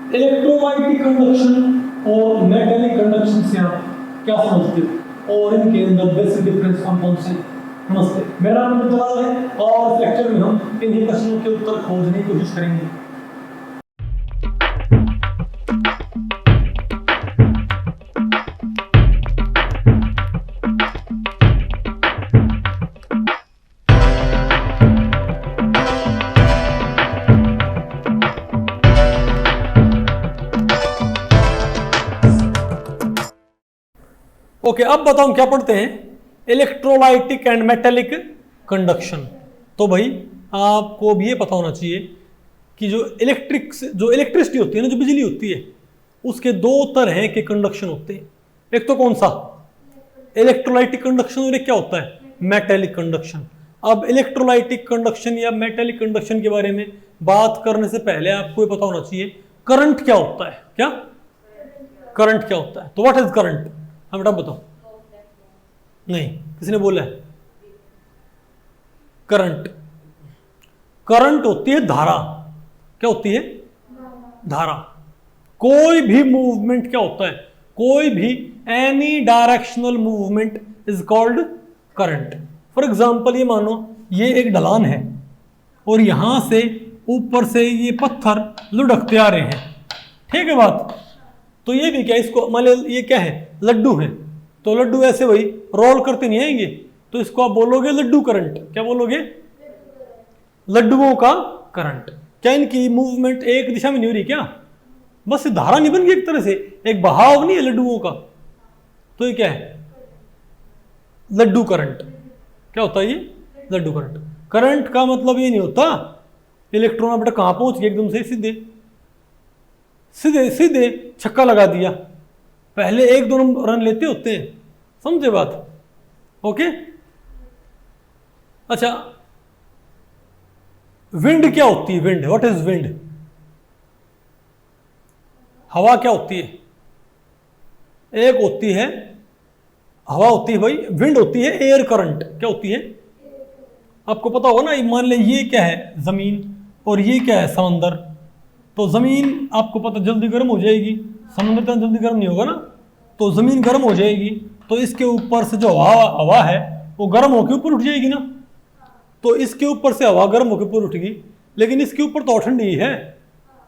Electrolytic conduction और metallic conduction से आप क्या समझते हो और इनके अंदर बेसिक डिफरेंस कौन कौन से? नमस्ते, मेरा नाम जलाल है और इस लेक्चर में हम इन्हीं प्रश्नों के उत्तर खोजने की कोशिश करेंगे। ओके, अब बताओ क्या पढ़ते हैं? Electrolytic and metallic conduction. तो भाई आपको भी ये पता होना चाहिए कि जो इलेक्ट्रिसिटी होती है ना, जो बिजली होती है, उसके दो तरह के कंडक्शन होते हैं। एक तो कौन सा? इलेक्ट्रोलाइटिक कंडक्शन, और एक क्या होता है? Metallic conduction. अब इलेक्ट्रोलाइटिक कंडक्शन या मेटालिक कंडक्शन के बारे में बात करने से पहले आपको ये पता होना चाहिए करंट क्या होता है। क्या करंट क्या होता है? तो व्हाट इज करंट? हाँ बेटा बताओ। नहीं, किसने बोला है? करंट होती है धारा। क्या होती है? धारा। कोई भी मूवमेंट क्या होता है? कोई भी any directional movement is called current. For example ये मानो ये एक ढलान है और यहां से ऊपर से ये पत्थर लुढ़कते आ रहे हैं, ठीक है बात? तो ये भी क्या, इसको मान लो ये क्या है? लड्डू है, तो लड्डू ऐसे वही रोल करते नहीं आएंगे, तो इसको आप बोलोगे लड्डू करंट। क्या बोलोगे? लड्डुओं का करंट। क्या इनकी मूवमेंट एक दिशा में नहीं हो रही क्या? बस धारा नहीं बन गई एक तरह से, एक बहाव नहीं है लड्डुओं का, तो ये क्या है? लड्डू करंट। क्या होता है ये? लड्डू करंट। करंट का मतलब ये नहीं होता इलेक्ट्रॉन बेटा कहां पहुंच गए एकदम से सीधे सीधे सीधे छक्का लगा दिया, पहले एक दो रन लेते होते हैं, समझे बात? ओके। अच्छा, विंड क्या होती है? Wind, what is wind? हवा क्या होती है? एक होती है हवा होती है भाई, विंड होती है एयर करंट। क्या होती है? आपको पता होगा ना, मान लें ये क्या है? जमीन, और ये क्या है? समंदर। तो जमीन आपको पता जल्दी गर्म हो जाएगी, समंदर तो जल्दी गर्म नहीं होगा ना, तो जमीन गर्म हो जाएगी, तो इसके ऊपर से जो हवा है वो गर्म होकर ऊपर उठ जाएगी ना। तो इसके ऊपर से हवा गर्म होकर ऊपर उठेगी, लेकिन इसके ऊपर तो ठंडी है,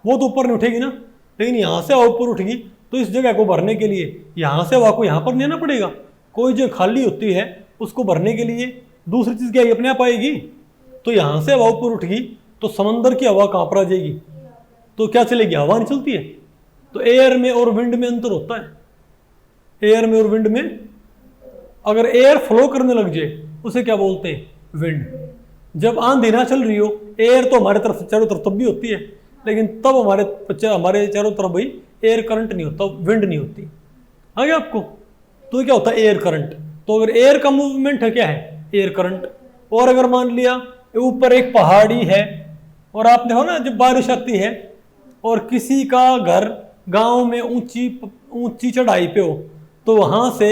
वो तो ऊपर नहीं उठेगी ना। लेकिन यहाँ से हवा ऊपर उठेगी, तो इस जगह को भरने के लिए यहाँ से हवा को यहाँ पर लेना पड़ेगा। कोई जो खाली होती है उसको भरने के लिए दूसरी चीज़ क्या अपने आप आएगी, तो यहाँ से हवा ऊपर उठेगी, तो समंदर की हवा कहाँ पर आ जाएगी? तो क्या चलेगी? हवा नहीं चलती है। तो एयर में और विंड में अंतर होता है। एयर में और विंड में, अगर एयर फ्लो करने लग जाए उसे क्या बोलते हैं? विंड। जब आंधी ना चल रही हो, एयर तो हमारे तरफ चारों तरफ तब भी होती है, लेकिन तब हमारे चारों तरफ भाई एयर करंट नहीं होता, विंड नहीं होती। आ गया आपको? तो क्या होता है? Air current. तो अगर एयर का मूवमेंट है, क्या है? Air current. और अगर मान लिया ऊपर एक पहाड़ी है और आपने हो ना, जब बारिश आती है और किसी का घर गांव में ऊंची चढ़ाई पे हो, तो वहां से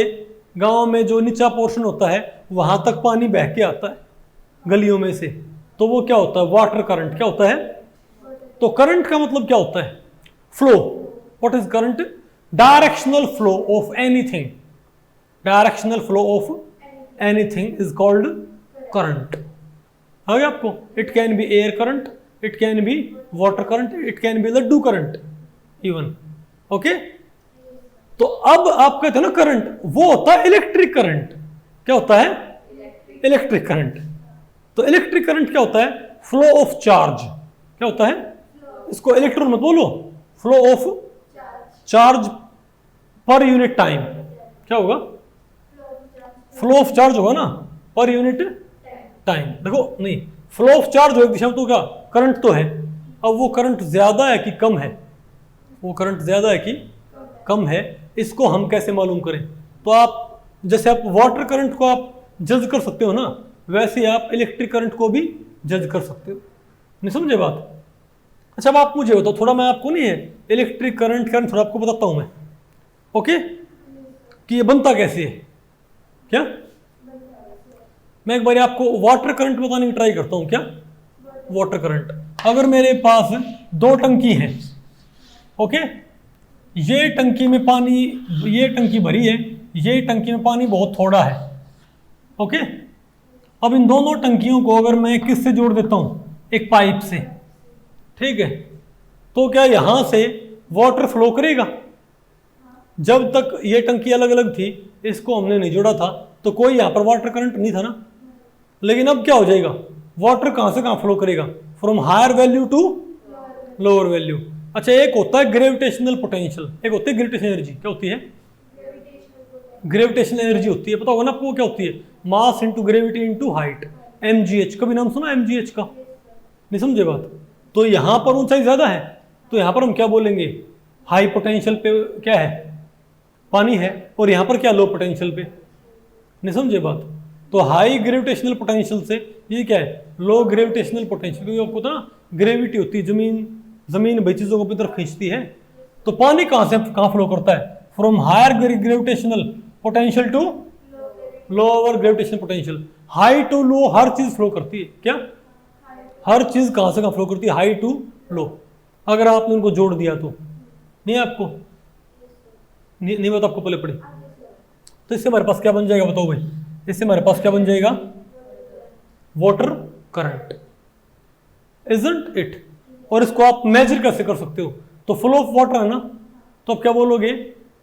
गांव में जो नीचा पोर्शन होता है वहां तक पानी बह के आता है गलियों में से, तो वो क्या होता है? Water current. क्या होता है? तो करंट का मतलब क्या होता है? Flow. What is current? Directional flow of anything. Directional flow of anything is called current. आ गया आपको? It can be air current, it can be water current, it can be laddoo current even. Okay. तो अब आप कहते हो ना current, वो होता है इलेक्ट्रिक करंट। क्या होता है? Electric current. तो इलेक्ट्रिक करंट क्या होता है? Flow of charge. क्या होता है? इसको इलेक्ट्रॉन मत बोलो, flow of charge per unit time. क्या होगा? फ्लो ऑफ चार्ज होगा ना पर यूनिट टाइम। देखो नहीं, फ्लो ऑफ चार्ज हो एक दिशा में, तो क्या करंट तो है। अब वो करंट ज्यादा है कि कम है? वो करंट ज्यादा है कि कम है, इसको हम कैसे मालूम करें? तो आप जैसे आप वाटर करंट को आप जज कर सकते हो ना, वैसे आप इलेक्ट्रिक करंट को भी जज कर सकते हो। नहीं समझे बात? अच्छा, अब आप मुझे बताओ थोड़ा, मैं आपको नहीं है इलेक्ट्रिक करंट थोड़ा आपको बताता हूं मैं, ओके, कि ये बनता कैसे है। क्या मैं एक बार आपको वाटर करंट बताने की ट्राई करता हूं। क्या वाटर करंट? अगर मेरे पास दो टंकी हैं, ओके, ये टंकी में पानी, ये टंकी भरी है, ये टंकी में पानी बहुत थोड़ा है। ओके, अब इन दोनों टंकियों को अगर मैं किससे जोड़ देता हूं, एक पाइप से, ठीक है, तो क्या यहां से वाटर फ्लो करेगा? जब तक ये टंकी अलग अलग थी, इसको हमने नहीं जोड़ा था, तो कोई यहां पर वाटर करंट नहीं था ना। लेकिन अब क्या हो जाएगा, वाटर कहां से कहां फ्लो करेगा, from higher value to lower value. अच्छा, एक होता है ग्रेविटेशनल पोटेंशियल, एक होती है ग्रेविटेशनल एनर्जी। क्या होती है? ग्रेविटेशनल एनर्जी होती है, पता होगा ना आपको क्या होती है? Mass into gravity into height, mgh। कभी नाम सुना mgh का? नहीं समझे बात? तो यहां पर ऊंचाई ज्यादा है, तो यहां पर हम क्या बोलेंगे, हाई पोटेंशियल पे क्या है, पानी है, और यहां पर क्या, लो पोटेंशियल पे। नहीं समझे बात? तो हाई ग्रेविटेशनल पोटेंशियल से ये क्या है, लो ग्रेविटेशनल पोटेंशियल, क्योंकि आपको तो ना ग्रेविटी होती है, जमीन भाई चीजों को अपनी तरफ खींचती है। तो पानी कहां से कहां फ्लो करता है, from higher gravitational potential to lower gravitational potential. High to low हर चीज फ्लो करती है। क्या? हर चीज कहां से कहां फ्लो करती है, हाई टू लो। अगर आपने उनको जोड़ दिया तो नहीं, आपको नहीं बता, आपको पहले पड़ी। तो इससे हमारे पास क्या बन जाएगा, बताओ भाई? इससे हमारे पास क्या बन जाएगा, वाटर करंट, इजंट इट? और इसको आप मेजर कैसे कर सकते हो? तो फ्लो ऑफ वाटर है ना, तो आप क्या बोलोगे,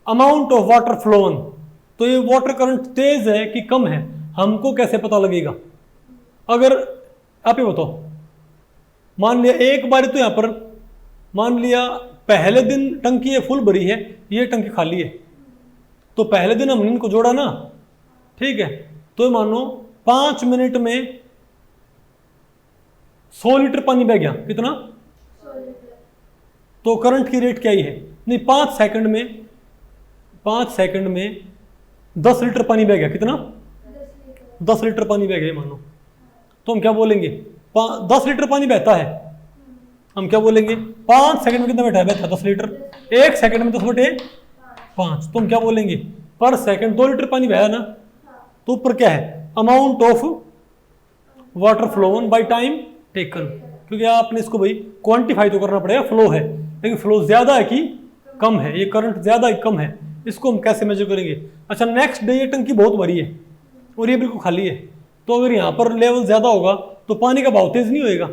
अमाउंट ऑफ वाटर फ्लोन। तो ये वाटर करंट तेज है कि कम है, हमको कैसे पता लगेगा? अगर आप ये बताओ, मान लिया एक बार तो यहां पर मान लिया पहले दिन टंकी ये फुल भरी है, ये टंकी खाली है, तो पहले दिन हमने इनको जोड़ा ना, ठीक है, तो मानो 5 मिनट में 100 लीटर पानी बह गया। कितना? 100 लीटर। तो करंट की रेट क्या ही है, नहीं 5 सेकंड में 10 लीटर पानी बह गया। कितना? 10 लीटर पानी बह गया मानो, तो हम क्या बोलेंगे, 10 लीटर पानी बहता है, हम क्या बोलेंगे, 5 सेकंड में कितना बहता है, 10 लीटर। 1 सेकंड में 10/5, तो हम क्या बोलेंगे, पर सेकंड 2 लीटर पानी बहा ना। तो ऊपर क्या है, amount of water phloem by time taken, क्योंकि आपने इसको भाई क्वांटिफाई तो करना पड़ेगा, फ्लो है, लेकिन फ्लो ज्यादा है कि कम है, ये करंट ज्यादा है कम है, इसको हम कैसे मेजर करेंगे? अच्छा, नेक्स्ट डे ये टंकी बहुत भरी है और ये बिल्कुल खाली है, तो अगर यहाँ पर लेवल ज्यादा होगा तो पानी का भाव तेज नहीं होएगा।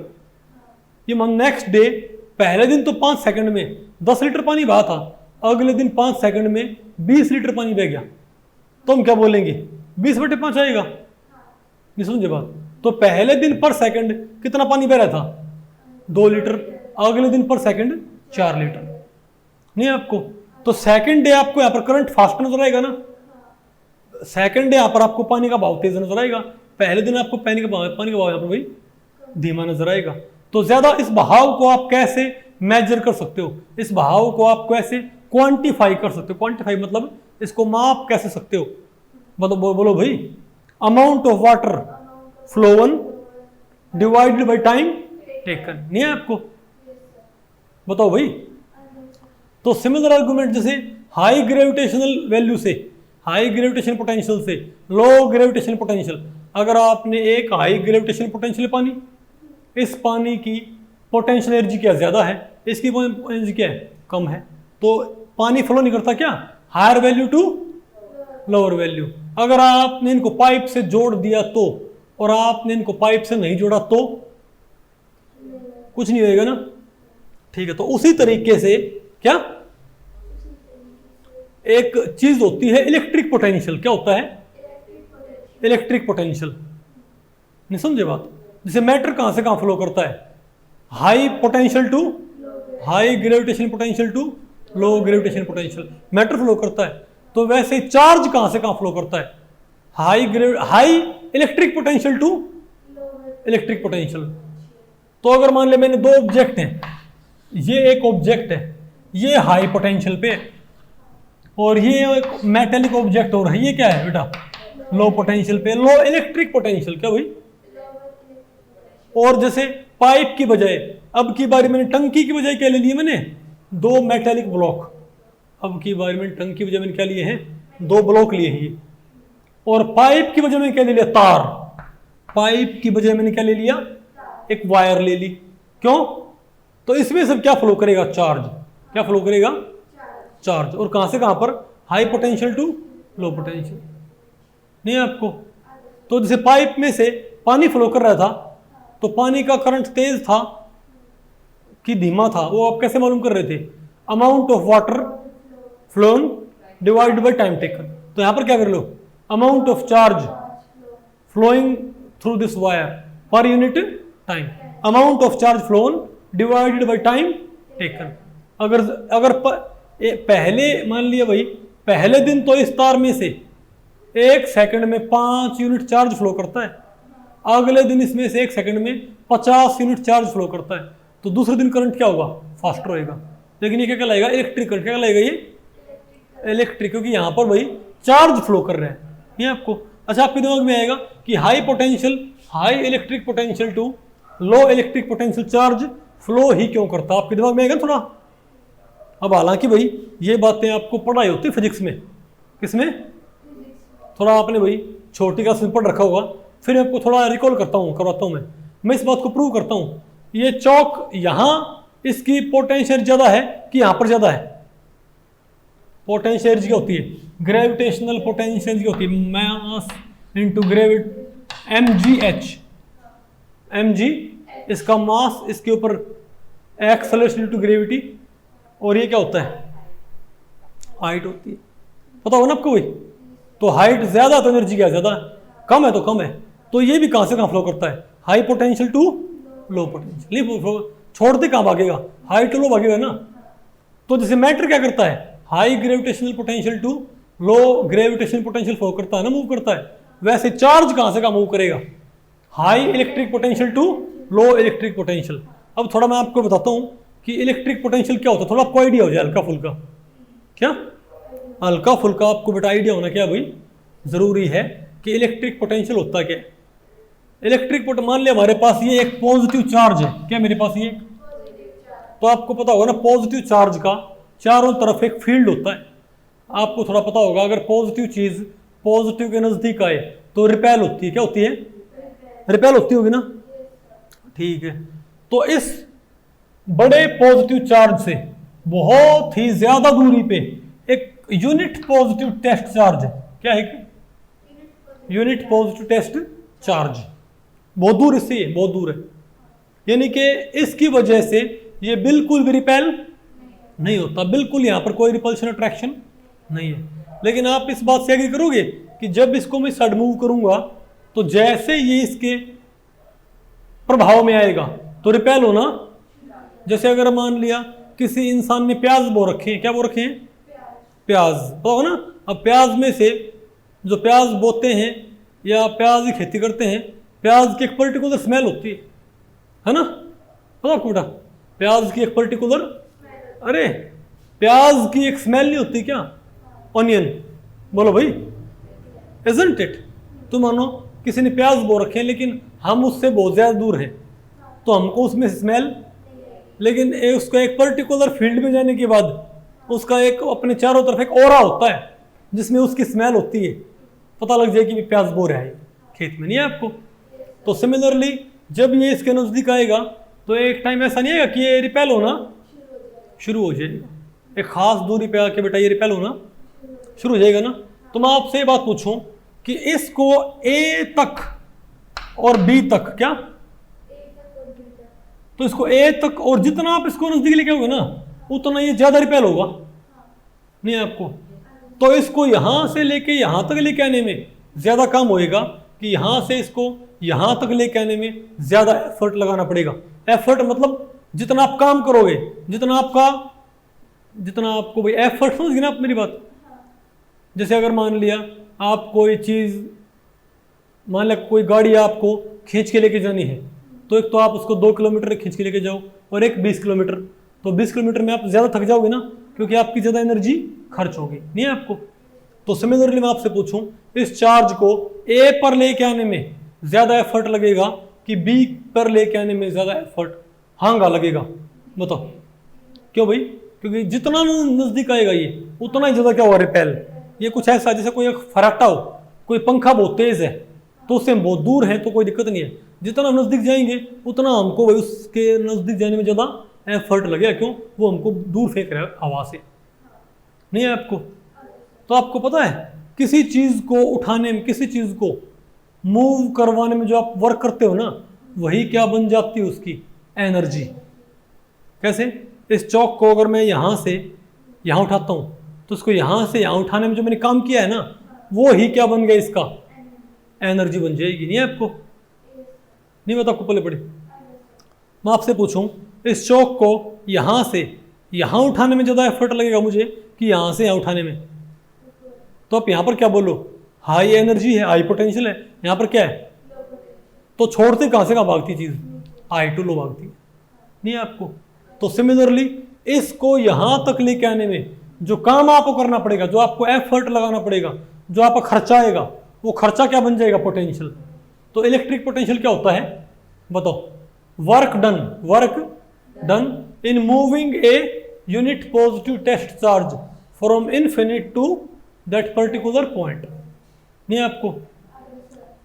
ये मान नेक्स्ट डे, पहले दिन तो 5 सेकंड में 10 लीटर पानी बहा था, अगले दिन 5 सेकंड में 20 लीटर पानी बह गया, तो हम क्या बोलेंगे, 20/5 आएगा। नहीं समझे बात? तो पहले दिन पर सेकंड कितना पानी बह रहा था, 2 लीटर, अगले दिन पर सेकंड 4 लीटर। नहीं आपको? तो सेकंड डे आपको यहां पर करंट फास्ट नजर आएगा ना, सेकंड डे यहां पर आपको पानी का भाव तेज नजर आएगा, पहले दिन आपको पानी का भाव यहां पर भाई धीमा नजर आएगा। तो ज्यादा इस बहाव को आप कैसे मेजर कर सकते हो, इस बहाव को आप कैसे क्वांटिफाई कर सकते हो? क्वांटिफाई मतलब इसको माप कैसे सकते हो? मतलब बोलो भाई, amount of water phloem divided by time taken. नहीं है आपको? बताओ भाई। तो सिमिलर आर्गुमेंट, जैसे हाई ग्रेविटेशनल वैल्यू से, हाई ग्रेविटेशन पोटेंशियल से लो ग्रेविटेशन पोटेंशियल, अगर आपने एक हाई ग्रेविटेशन पोटेंशियल पानी, इस पानी की पोटेंशियल एनर्जी क्या ज्यादा है, इसकी एनर्जी क्या है कम है, तो पानी फ्लो नहीं करता क्या, higher value to lower value. अगर आपने इनको पाइप से जोड़ दिया तो, और आपने इनको पाइप से नहीं जोड़ा तो कुछ नहीं होएगा ना, ठीक है। तो उसी तरीके से क्या एक चीज होती है इलेक्ट्रिक पोटेंशियल। क्या होता है? Electric potential. नहीं समझे बात? जैसे मैटर कहां से कहां फ्लो करता है, high potential to high gravitation potential to low gravitation potential, matter flow करता है। तो वैसे चार्ज कहां से कहां फ्लो करता है, high electric potential to electric potential. तो अगर मान ले मैंने 2 ऑब्जेक्ट हैं, ये एक ऑब्जेक्ट है, ये हाई पोटेंशियल पे, और ये एक मेटेलिक ऑब्जेक्ट हो रहा है, ये क्या है बेटा, लो पोटेंशियल पे, लो इलेक्ट्रिक पोटेंशियल। क्या भाई? और जैसे पाइप की बजाय, अब की बारी मैंने टंकी की बजाय क्या ले लिए, मैंने 2 मेटेलिक ब्लॉक। अब की बारी में टंकी की बजाय मैंने क्या लिए हैं, 2 ब्लॉक लिए हैं। और पाइप की बजाय मैंने क्या ले लिया, तार। पाइप की बजाय मैंने क्या ले लिया, एक वायर ले ली। क्यों? तो इसमें सब क्या फ्लो करेगा, चार्ज। क्या फ्लो करेगा? चार्ज। और कहां से कहां पर? High potential to low potential. नहीं है आपको? तो जैसे पाइप में से पानी फ्लो कर रहा था, तो पानी का करंट तेज था कि धीमा था, वो आप कैसे मालूम कर रहे थे? Amount of water flown divide by time taken. तो यहां पर क्या कर लो? Amount of charge flowing through this wire per unit time, amount of charge flown divided by time taken. अगर पहले मान लिया भाई, पहले दिन तो इस तार में से 1 सेकंड में 5 यूनिट चार्ज फ्लो करता है, अगले दिन इसमें से 1 सेकंड में 50 यूनिट चार्ज फ्लो करता है, तो दूसरे दिन करंट क्या होगा? फास्टर होएगा। लेकिन ये क्या कहलाएगा? Electric current. क्या कहलाएगा ये? इलेक्ट्रिक, क्योंकि यहां पर भाई चार्ज फ्लो कर रहे हैं। ये आपको अच्छा आपके दिमाग में आएगा कि high potential, high electric potential to low electric potential charge flow ही क्यों करता? आपके दिमाग में आएगा थोड़ा। अब हालांकि भाई ये बातें आपको पढ़ाई होती है फिजिक्स में, किसमें? थोड़ा आपने भाई छोटी क्लास में पढ़ रखा होगा, फिर आपको थोड़ा रिकॉल करवाता हूं मैं इस बात को प्रूव करता हूं। ये चौक यहां इसकी पोटेंशियल ज्यादा है कि यहां पर ज्यादा है? पोटेंशियल एनर्जी क्या होती है? ग्रेविटेशनल पोटेंशियल एनर्जी होती है मास इनटू mgh। mg इसका मास, इसके ऊपर एक्सेलरेशन इनटू ग्रेविटी, और ये क्या होता है? हाइट होती है। पता होगा ना आपको भाई? तो हाइट ज्यादा तो एनर्जी क्या ज्यादा, कम है तो कम है। तो ये भी कहां से कहां फ्लो करता है? High potential to low potential. नहीं छोड़ते कहां भागेगा? हाई टू लो भागेगा ना। तो जैसे मैटर क्या करता है? High gravitational potential to low gravitational potential flow करता है ना, मूव करता है। वैसे चार्ज कहां से कहां मूव करेगा? High electric potential to low electric potential. अब थोड़ा मैं आपको बताता हूं कि इलेक्ट्रिक पोटेंशियल क्या होता है, थोड़ा आपको आइडिया हो जाए हल्का फुल्का। क्या हल्का फुल्का आपको बेटा आइडिया होना क्या भाई जरूरी है कि इलेक्ट्रिक पोटेंशियल होता क्या है? इलेक्ट्रिक पोटेंशियल, मान लिया हमारे पास ये एक पॉजिटिव चार्ज है, क्या मेरे पास ये? तो आपको पता होगा ना पॉजिटिव चार्ज का चारों तरफ एक फील्ड होता है। आपको थोड़ा पता होगा, अगर पॉजिटिव चीज पॉजिटिव के नजदीक आए तो रिपेल होती है। क्या होती है? रिपेल होती होगी ना। ठीक है, तो इस बड़े पॉजिटिव चार्ज से बहुत ही ज्यादा दूरी पे एक यूनिट पॉजिटिव टेस्ट चार्ज है। क्या है? यूनिट पॉजिटिव टेस्ट चार्ज बहुत दूर इससे, ये बहुत दूर है, यानी कि इसकी वजह से ये बिल्कुल भी रिपेल नहीं होता, बिल्कुल यहां पर कोई रिपल्शन अट्रैक्शन नहीं है। लेकिन आप इस बात से एग्री करोगे कि जब इसको मैं सड मूव करूंगा तो जैसे ये इसके प्रभाव में आएगा तो रिपेल होना। जैसे अगर मान लिया किसी इंसान ने प्याज बो रखे हैं, क्या बो रखे हैं? प्याज, पता हो ना। अब प्याज में से जो प्याज बोते हैं या प्याज की खेती करते हैं, प्याज की एक पर्टिकुलर स्मेल होती है ना, पता आपको बेटा? प्याज की एक पर्टिकुलर, अरे प्याज की एक स्मेल नहीं होती क्या? ऑनियन, बोलो भाई, इजंट इट? तो मानो किसी ने प्याज बो रखे हैं लेकिन हम उससे बहुत ज्यादा दूर हैं, तो हमको उसमें स्मेल, लेकिन उसका एक पर्टिकुलर फील्ड में जाने के बाद उसका एक अपने चारों तरफ एक ओरा होता है जिसमें उसकी स्मेल होती है, पता लग जाए कि प्याज बो रहा है खेत में, नहीं है आपको? तो सिमिलरली जब ये इसके नजदीक आएगा तो एक टाइम ऐसा नहीं आएगा कि ये रिपेल होना शुरू हो जाएगा, एक खास दूरी पे आके बेटा ये रिपेल होना शुरू हो जाएगा ना। तो मैं आपसे ये बात पूछूं कि इसको ए तक और बी तक, क्या तो इसको ए तक, और जितना आप इसको नजदीक लेके आओगे ना उतना ये ज्यादा रिपेल होगा, नहीं आपको? तो इसको यहां से लेके यहां तक लेके आने में ज्यादा काम होएगा कि यहां से इसको यहां तक लेके आने में ज्यादा एफर्ट लगाना पड़ेगा। एफर्ट मतलब जितना आप काम करोगे, जितना आपको भाई एफर्ट, समझ गए ना आप मेरी बात? जैसे अगर मान लिया आप कोई चीज, मान लिया कोई गाड़ी आपको खींच के लेके जानी है, तो एक तो आप उसको 2 किलोमीटर खींच के लेके जाओ और एक 20 किलोमीटर, तो 20 किलोमीटर में आप ज्यादा थक जाओगे ना, क्योंकि आपकी ज्यादा एनर्जी खर्च होगी, नहीं है आपको? तो सिमिलरली मैं आपसे पूछूं, इस चार्ज को ए पर लेके आने में ज्यादा एफर्ट लगेगा कि बी पर लेके आने में ज्यादा एफर्ट हांगा लगेगा? बताओ क्यों भाई? क्योंकि जितना नजदीक आएगा ये उतना ही ज्यादा क्या होगा? रिपेल। ये कुछ ऐसा जैसे कोई एक फराटा हो, कोई पंखा बहुत तेज है तो उससे हम बहुत दूर हैं तो कोई दिक्कत नहीं है, जितना नजदीक जाएंगे उतना हमको भाई उसके नजदीक जाने में ज्यादा एफर्ट लगेगा। क्यों? वो हमको दूर फेंक रहा है हवा से, नहीं है आपको? तो आपको पता है किसी चीज को उठाने में, किसी चीज को मूव करवाने में जो आप वर्क करते हो ना, वही क्या बन जाती है उसकी एनर्जी। कैसे? इस चौक को अगर मैं यहां से यहां उठाता हूं तो उसको यहां से यहां उठाने में जो मैंने काम किया है ना, वो ही क्या बन गया, इसका एनर्जी बन जाएगी। नहीं है आपको? नहीं बता आपको पहले पड़े। मैं आपसे पूछूं, इस चौक को यहां से यहां उठाने में ज्यादा एफर्ट लगेगा मुझे कि यहां से यहां उठाने में? तो आप यहां पर क्या बोलो, हाई एनर्जी है, हाई पोटेंशियल है। यहां पर क्या है? तो छोड़ते कहां से कहां भागती चीज? हाई टू लो भागती है। नहीं है आपको? तो सिमिलरली इसको यहां तक लेके आने में जो काम आपको करना पड़ेगा, जो आपको एफर्ट लगाना पड़ेगा, जो आपका खर्चा आएगा, वो खर्चा क्या बन जाएगा? पोटेंशियल। तो इलेक्ट्रिक पोटेंशियल क्या होता है बताओ? Work done in moving a unit positive test charge from infinite to that particular point. नहीं है आपको?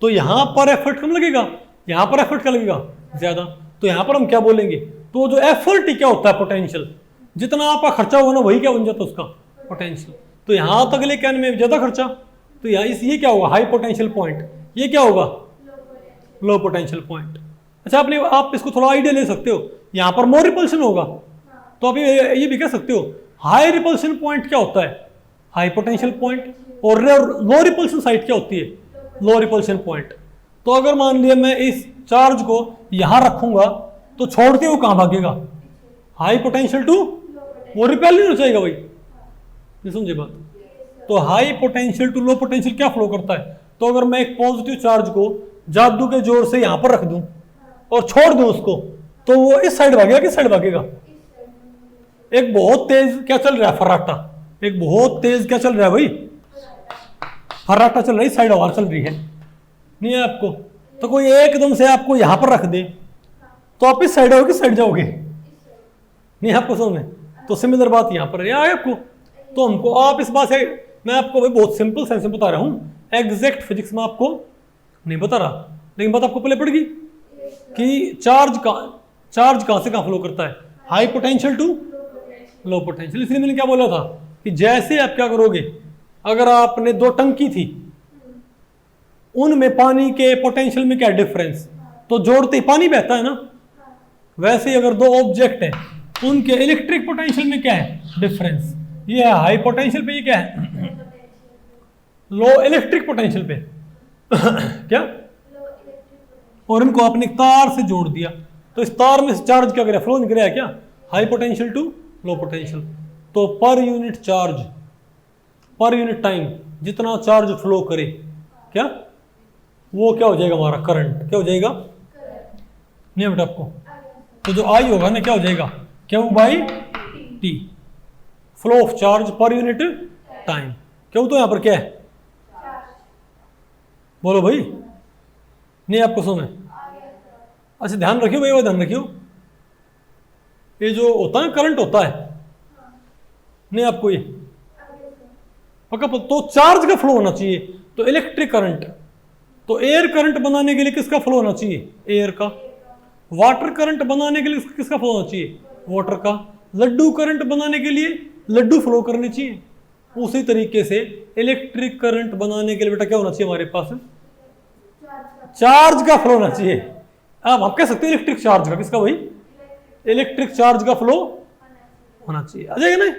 तो यहां पर एफर्ट कम लगेगा, यहां पर एफर्ट क्या लगेगा? ज्यादा। तो यहां पर हम क्या बोलेंगे? तो जो एफर्ट ही क्या होता है? पोटेंशियल। जितना आपका खर्चा होगा ना, वही क्या बन जाता है? उसका पोटेंशियल। तो यहां तक लेके आने में ज्यादा खर्चा, तो यहाँ ये क्या होगा? High potential point. ये क्या होगा? Low potential point. अच्छा, आप इसको थोड़ा आइडिया ले सकते हो, यहां पर मोर रिपल्शन होगा, तो आप ये भी कह सकते हो हाई रिपल्शन पॉइंट क्या होता है? High potential point. और लो रिपल्शन साइड क्या होती है? लो रिपल्शन पॉइंट। तो अगर मान लिया मैं इस चार्ज को यहां रखूंगा तो छोड़ते हुए कहां भागेगा? हाई पोटेंशियल टू, वो रिपेल नहीं हो जाएगा भाई। नहीं समझे बात? तो high potential to low potential क्या फ्लो करता है? तो अगर मैं एक पॉजिटिव चार्ज को जादू के जोर से यहां पर रख दूं और छोड़ दूं उसको, तो वो इस साइड भागेगा, किस साइड भागेगा? एक बहुत तेज क्या चल रहा है? फर्राटा। एक बहुत तेज क्या चल रहा है भाई? फर्राटा चल रहा है, इस साइड हवा चल रही है। नहीं है आपको? तो कोई एकदम से आपको यहां पर रख दे तो आप इस साइड आओगे, किस साइड जाओगे? नहीं आपको समझ में? तो सिमिलर बात यहां पर है आपको। तो हमको आप इस बात से, मैं आपको भाई बहुत सिंपल सेंस में बता रहा हूं, एग्जैक्ट फिजिक्स में आपको नहीं बता रहा, लेकिन बात आपको पहले पड़ेगी कि चार्ज कहां से कहां फ्लो करता है? High potential to low potential. इसलिए मैंने क्या बोला था कि जैसे आप क्या करोगे, अगर आपने दो टंकी थी, उनमें पानी के पोटेंशियल में क्या डिफरेंस, तो जोड़ते ही पानी बहता है ना। वैसे ही अगर दो ऑब्जेक्ट हैं, उनके इलेक्ट्रिक पोटेंशियल में क्या है? डिफरेंस। ये है हाई पोटेंशियल पे, ये क्या है? लो इलेक्ट्रिक पोटेंशियल पे। क्या? और इनको आपने तार से जोड़ दिया, तो इस तार में से चार्ज क्या करेगा? फ्लो नहीं करेगा क्या? High potential to low potential. तो per unit charge, per unit time जितना चार्ज फ्लो करे, क्या वो क्या हो जाएगा? हमारा करंट। क्या हो जाएगा? नहीं बेटा आपको? तो जो आई होगा ना, क्या हो जाएगा? Q by T, flow of charge per unit time. क्यों? तो यहां पर क्या है? बोलो भाई। नहीं आपको समझ? अच्छा ध्यान रखियो भाई, वो ध्यान रखियो, ये जो होता है करंट होता है, नहीं आपको ये पक्का? तो चार्ज का फ्लो होना चाहिए, तो इलेक्ट्रिक करंट। तो एयर करंट बनाने के लिए किसका फ्लो होना चाहिए? एयर का। वाटर करंट बनाने के लिए किसका फ्लो होना चाहिए? वाटर का। लड्डू करंट बनाने के लिए लड्डू फ्लो करने चाहिए। उसी तरीके से इलेक्ट्रिक करंट बनाने के लिए बेटा क्या होना चाहिए हमारे पास? चार्ज का फ्लो होना चाहिए। अब आप कह सकते हैं इलेक्ट्रिक चार्ज का, किसका भाई? इलेक्ट्रिक चार्ज का फ्लो होना चाहिए। आ जाएगा नहीं?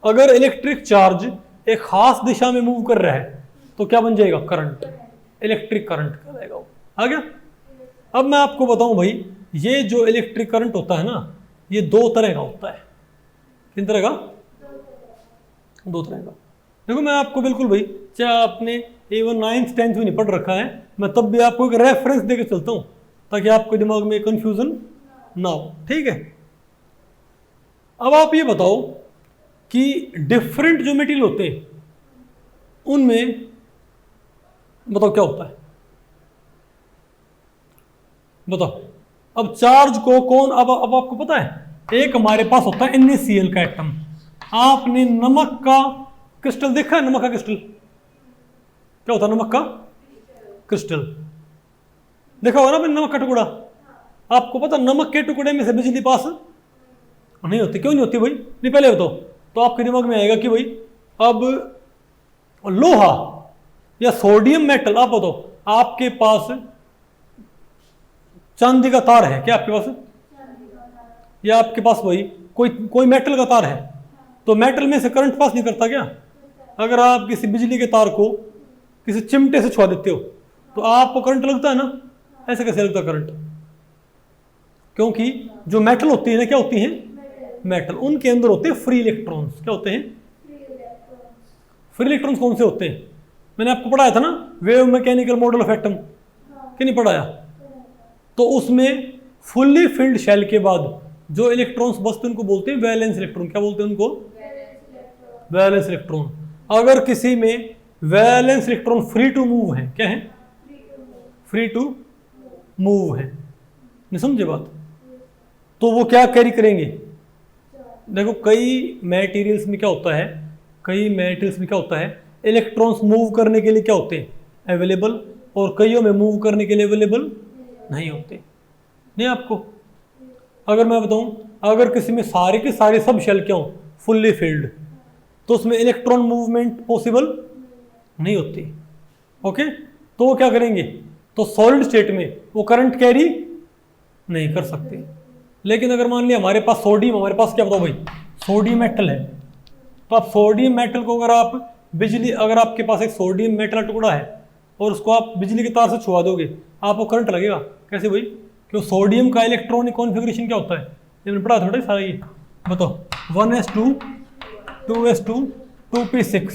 अगर इलेक्ट्रिक चार्ज एक खास दिशा में मूव कर रहा है तो क्या बन जाएगा? करंट। इलेक्ट्रिक करंट कहलाएगा वो। आ गया? अब मैं आपको बताऊं भाई, ये जो इलेक्ट्रिक करंट होता है ना, ये दो तरह का होता है। किन तरह का? दो तरह का। देखो मैं आपको बिल्कुल भाई, चाहे आपने इवन 9th 10th में नहीं पढ़ रखा है, मैं तब भी आपको एक रेफरेंस देके चलता हूं ताकि आपके दिमाग में कंफ्यूजन ना हो। ठीक है? अब आप ये बताओ कि डिफरेंट जो मटेरियल होते हैं उनमें बताओ क्या होता है? बताओ। अब चार्ज को कौन, अब आपको पता है, एक हमारे पास होता है NaCl का एटम। आपने नमक का क्रिस्टल देखा है? नमक का क्रिस्टल क्या होता है? नमक का क्रिस्टल देखा होगा ना आपने? नमक का टुकड़ा। आपको पता नमक के टुकड़े में से बिजली पास नहीं होती। क्यों नहीं होती भाई? नहीं पहले बताओ। तो आपके दिमाग में आएगा कि भाई अब लोहा या सोडियम मेटल, आप बताओ आपके पास चांदी का तार है क्या आपके पास, या आपके पास भाई कोई कोई मेटल का तार है, तो मेटल में से करंट पास नहीं करता क्या? अगर आप किसी बिजली के तार को किसी चिमटे से छुआ देते हो तो आपको करंट लगता है ना? ऐसे कैसे लगता करंट? क्योंकि जो मेटल होती है ना, क्या होती हैं? मेटल, उनके अंदर होते हैं फ्री इलेक्ट्रॉन्स। क्या होते हैं? फ्री इलेक्ट्रॉन्स कौन से होते हैं? मैंने आपको पढ़ाया था ना, wave mechanical model of atom, कि नहीं पढ़ाया? तो उसमें फुल्ली फिल्ड शेल के बाद जो इलेक्ट्रॉन्स बचते हैं उनको बोलते हैं वैलेंस इलेक्ट्रॉन। क्या बोलते हैं उनको? Valence electron. अगर किसी में valence electron free to move है, क्या है? फ्री टू मूव है, नहीं समझे बात? तो वो क्या कैरी करेंगे? देखो कई मटेरियल्स में क्या होता है, कई मटेरियल्स में क्या होता है, इलेक्ट्रॉन्स मूव करने के लिए क्या होते हैं? अवेलेबल, और कईयों में मूव करने के लिए अवेलेबल नहीं होते। नहीं आपको अगर मैं बताऊं, अगर किसी में सारे के सारे सब शेल क्या हो फुल्ली फिल्ड, तो उसमें इलेक्ट्रॉन मूवमेंट पॉसिबल नहीं होती। ओके, तो वो क्या करेंगे? तो सॉलिड स्टेट में वो करंट कैरी नहीं कर सकते। लेकिन अगर मान लिया हमारे पास सोडियम, हमारे पास क्या बताओ भाई, सोडियम मेटल है, तो आप सोडियम मेटल को अगर आप बिजली, अगर आपके पास एक सोडियम मेटल टुकड़ा है और उसको आप बिजली के तार से छुआ दोगे, आपको करंट लगेगा। कैसे भाई? क्यों? सोडियम का इलेक्ट्रॉनिक कॉन्फ़िगरेशन क्या होता है, ये मैंने पढ़ा थोड़ा सारा, ये बताओ 1s2 2s2 2p6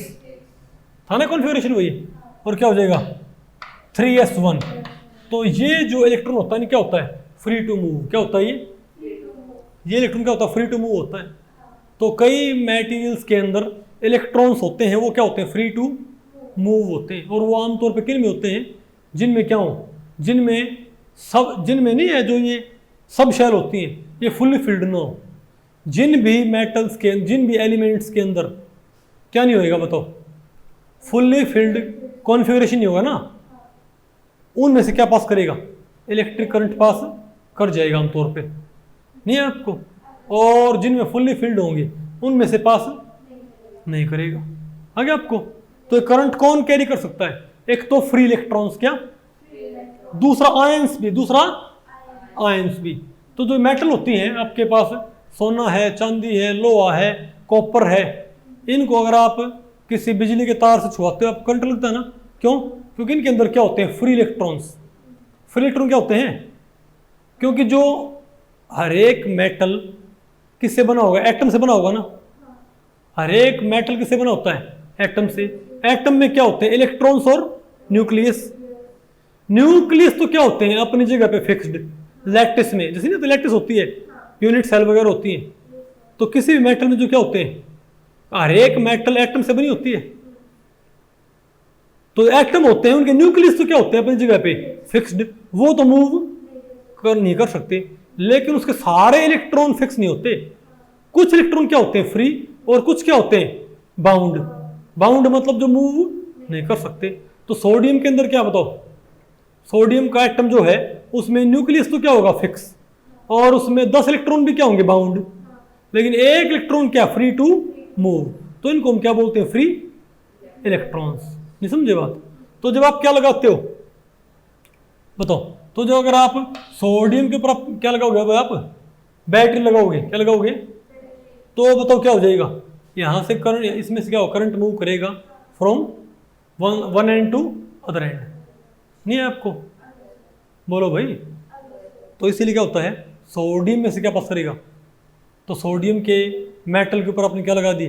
था ना कॉन्फ़िगरेशन वही, और क्या हो जाएगा 3s1। तो ये जो इलेक्ट्रॉन होता है ना, क्या होता है? Free to move. क्या होता है ये इलेक्ट्रॉन क्या होता है? फ्री टू मूव होता है। तो कई मटेरियल्स के अंदर इलेक्ट्रॉन्स होते हैं, वो क्या होते हैं? फ्री टू मूव होते हैं। और वो आमतौर पे किन में होते हैं? जिनमें क्या हो, जिनमें नहीं है, जो ये सब शेल होती हैं, ये फुल्ली फिल्ड ना हो। जिन भी मेटल्स के, जिन भी एलिमेंट्स के अंदर क्या नहीं होएगा बताओ? फुल्ली फिल्ड कॉन्फ़िगरेशन नहीं होगा ना, उनमें से क्या पास करेगा? इलेक्ट्रिक करंट पास कर जाएगा आमतौर पे, नहीं है आपको? और जिनमें फुल्ली फिल्ड होंगे उनमें से पास नहीं करेगा। आगे आपको तो करंट कौन कैरी कर सकता है? एक तो फ्री इलेक्ट्रॉन्स, क्या? दूसरा आयंस भी, आयंस भी। तो जो मेटल होती हैं आपके पास, सोना है, चांदी है, लोहा है, कॉपर है, इनको अगर आप किसी बिजली के तार से छुआते हो, आप करंट लगता है ना? क्यों? क्योंकि इनके अंदर क्या होते हैं? Free electrons. फ्री इलेक्ट्रॉन क्या होते हैं? क्योंकि जो हर एक मेटल किससे बना होगा? एटम से बना होगा ना। हर एक मेटल किससे बना होता है? एटम से। एटम में क्या होते हैं? इलेक्ट्रॉन्स और न्यूक्लियस। न्यूक्लियस तो क्या होते हैं? अपनी जगह पे फिक्स्ड। लैटिस में जैसे नहीं तो लैटिस होती है, यूनिट सेल वगैरह होती है। तो किसी भी मेटल में जो क्या होते हैं, हर एक मेटल एटम से बनी होती है, तो एटम होते हैं, उनके न्यूक्लियस तो क्या होते हैं? अपनी जगह पे फिक्स्ड। वो तो मूव नहीं कर सकते, लेकिन उसके सारे इलेक्ट्रॉन फिक्स नहीं होते। कुछ इलेक्ट्रॉन क्या होते हैं? फ्री, और कुछ क्या होते हैं? बाउंड। बाउंड मतलब जो मूव नहीं कर सकते। तो सोडियम के अंदर क्या बताओ? सोडियम का एटम जो है उसमें न्यूक्लियस तो क्या होगा? फिक्स, और उसमें 10 इलेक्ट्रॉन भी क्या होंगे? बाउंड। लेकिन एक इलेक्ट्रॉन क्या? Free to move. तो इनको हम क्या बोलते हैं? Free electrons. नहीं समझे बात? तो जब आप क्या लगाते हो बताओ, तो जो अगर आप सोडियम के ऊपर आप क्या लगाओगे? आप बैटरी लगाओगे, क्या लगाओगे? तो बताओ क्या हो जाएगा? यहां से करंट, इसमें से क्या हो? करंट मूव करेगा from one end to other end. नहीं है आपको? बोलो भाई। तो इसीलिए क्या होता है? सोडियम में से क्या पास करेगा? तो सोडियम के मेटल के ऊपर आपने क्या लगा दी?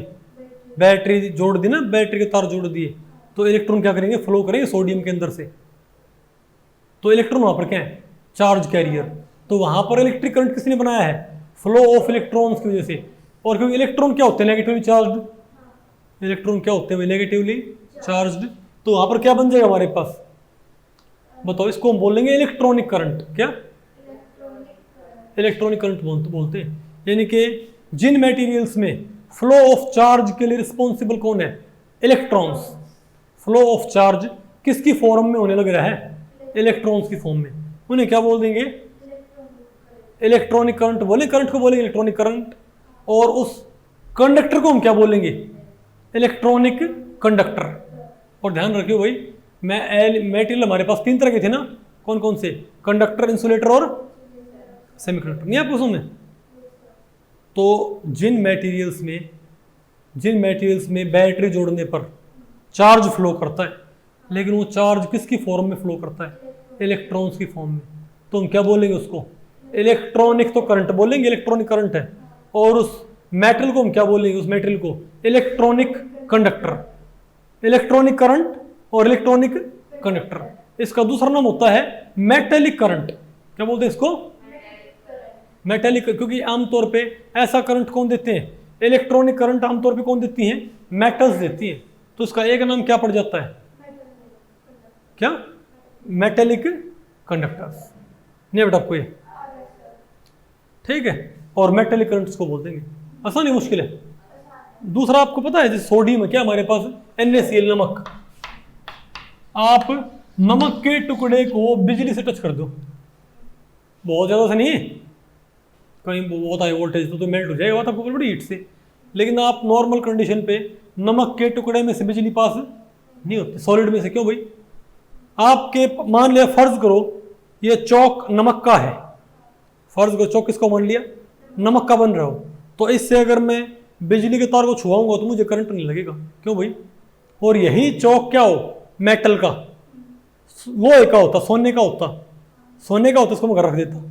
बैटरी जोड़ दी ना, बैटरी के तार जोड़ दिए, तो इलेक्ट्रॉन क्या करेंगे? फ्लो करेंगे सोडियम के अंदर से। तो इलेक्ट्रॉन वहां पर क्या है? Charge carrier. तो वहां पर इलेक्ट्रिक करंट किसने बनाया है? फ्लो ऑफ इलेक्ट्रॉन्स की वजह से। और क्योंकि इलेक्ट्रॉन क्या होते हैं? Negatively charge. इलेक्ट्रॉन क्या होते हैं? Negatively charge. तो वहां पर क्या बन जाएगा हमारे पास बताओ? इसको हम बोलेंगे इलेक्ट्रॉनिक करंट। क्या? इलेक्ट्रॉनिक करंट बोलते हैं। यानी कि जिन मटेरियल्स में फ्लो ऑफ चार्ज के लिए रिस्पॉन्सिबल कौन है? इलेक्ट्रॉन्स। फ्लो ऑफ चार्ज किसकी फॉर्म में होने लग रहा है? इलेक्ट्रॉन्स की फॉर्म में। उन्हें क्या बोल देंगे? इलेक्ट्रॉनिक करंट बोले। करंट को बोलेंगे इलेक्ट्रॉनिक करंट। और उस कंडक्टर को हम क्या बोलेंगे, इलेक्ट्रॉनिक कंडक्टर। और ध्यान रखियो भाई, मेटेरियल हमारे पास 3 तरह के थे ना, कौन कौन से, कंडक्टर, इंसुलेटर और सेमीकंडक्टर, नहीं आपको समझ में। तो जिन मटेरियल्स में बैटरी जोड़ने पर चार्ज फ्लो करता है, लेकिन वो चार्ज किसकी फॉर्म में फ्लो करता है, इलेक्ट्रॉन्स की फॉर्म में, तो हम क्या बोलेंगे उसको, इलेक्ट्रॉनिक, तो करंट बोलेंगे, इलेक्ट्रॉनिक करंट है। और उस मेटल को हम क्या बोलेंगे, उस मेटल को इलेक्ट्रॉनिक कंडक्टर। इलेक्ट्रॉनिक करंट और इलेक्ट्रॉनिक कंडक्टर। इसका दूसरा नाम होता है मेटेलिक करंट। क्या बोलते हैं इसको, मेटेलिक, क्योंकि आमतौर पे ऐसा करंट कौन देते हैं, इलेक्ट्रॉनिक करंट आमतौर पे कौन देती हैं, मेटल्स देती हैं। तो इसका एक नाम क्या पड़ जाता है, क्या, मेटेलिक कंडक्टर्स। नहीं बेटा आपको ये ठीक है। और मेटेलिक करंट्स को बोल देंगे, आसान ही मुश्किल है। दूसरा आपको पता है, जैसे सोडियम है, क्या हमारे पास NaCl, नमक। आप नमक के टुकड़े को बिजली से टच कर दो, बहुत ज्यादा से नहीं, कहीं बहुत हाई वोल्टेज तो मेल्ट हो जाएगा, आपको बड़ी हीट से। लेकिन आप नॉर्मल कंडीशन पे नमक के टुकड़े में से बिजली पास नहीं होती, सॉलिड में से। क्यों भाई, आपके मान लिया, फर्ज करो ये चौक नमक का है, फर्ज करो चौक किसको मान लिया, नमक का बन रहा हो, तो इससे अगर मैं बिजली के तार को छुआऊंगा तो मुझे करंट नहीं लगेगा। क्यों भाई, और यही चौक क्या हो, मेटल का, लोहे का होता, सोने का होता, इसको मैं घर रख देता,